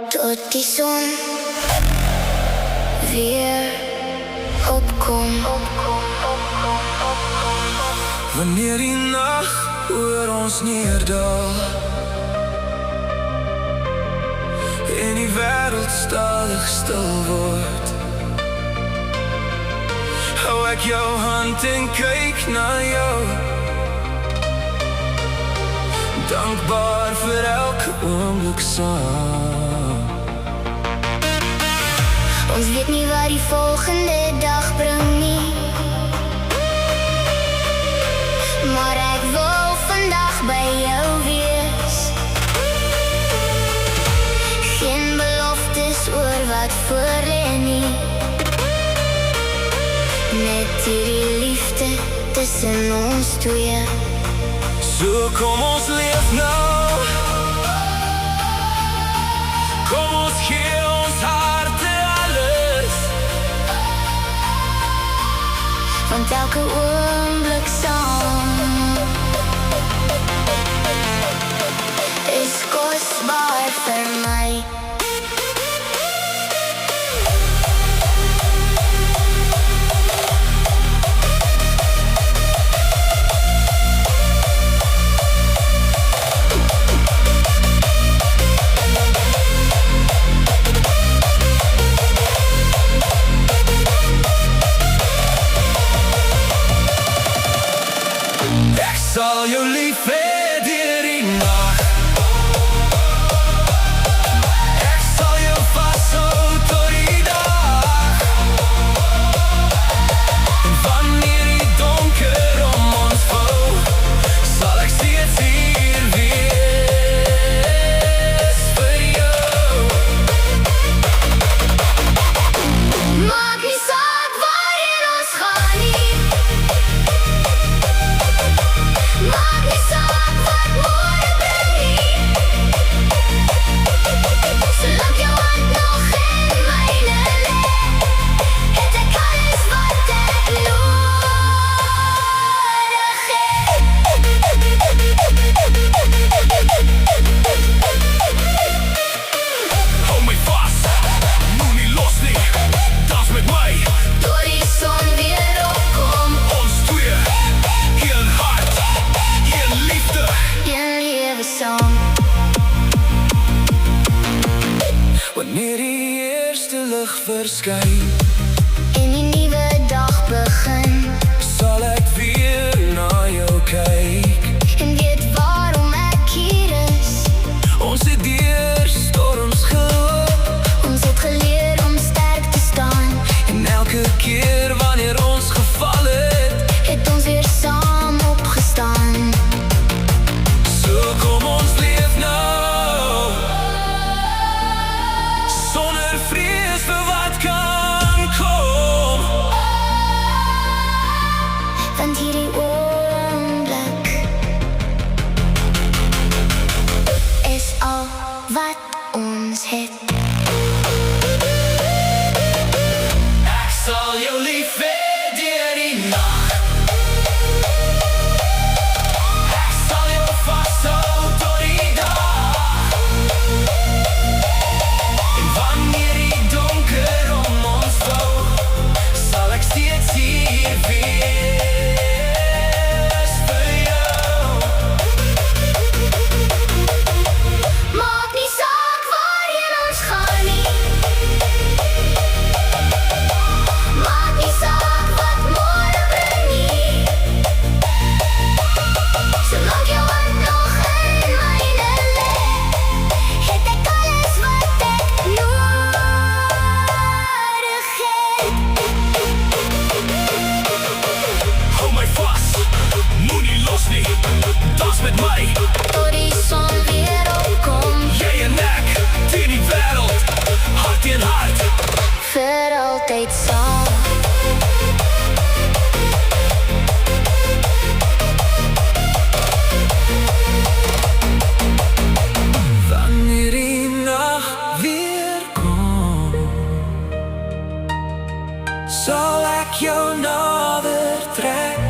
Tot die zon weer opkom. Wanneer die nacht oor ons neerdaal en die wêreld stadig stil word, hou ek jou hand en kyk na jou, dankbaar vir elke oomblik saam. Ons weet nie wat die volgende dag bring nie, maar ek wil vandag by jou wees. Geen beloftes oor wat voor lê nie, net hierdie liefde tussen ons twee. So kom ons leef nou, kom ons gee ons harte alles, want elke oomblik saam is kosbaar vir my. Ek sal jou lief hê deur die nag, ek sal jou vashou tot die dag, en wanneer die donker om ons vou, sal ek steeds hier wees vir jou. Maak nie saak waarheen ons gaan nie, maak nie saak wat môre bring nie, solank jou hand nog in myne lê, het ek alles wat ek nodig het. Hou my vas, moenie los nie, dans met my, Tot die son weer opkom, ons twee, een hart, een liefde. een lewe saam. Wanneer die eerste lig verskyn, En die nuwe dag begin, sal ek weer na jou kyk. en weet waarom ek hier is. Ons het deur storms geloop, Ons het geleer om sterk te staan, en elke keer wanneer ons geval het, het ons weer saam opgestaan. so kom ons leef nou, sonder vrees vir wat kan kom. Want hierdie oomblik is al wat ons het. Ek sal jou lief hê deur die nag, ek sal jou vashou tot die dag, en wanneer die donker om ons vou, sal ek steeds hier wees vir jou. Maak nie saak waarheen ons gaan nie, maak nie saak wat môre bring nie, solank jou hand nog in myne lê, het ek alles wat ek nodig het. Hou my vas, moenie los nie, dans met my, Tot die son weer opkom, jy en ek, teen die wêreld, hart teen hart. vir altyd saam. Wanneer die nacht weer kom, sal ek jou nader trek,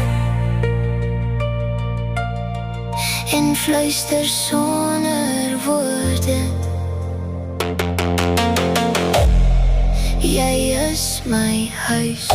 En fluister sonder woorde is my huis.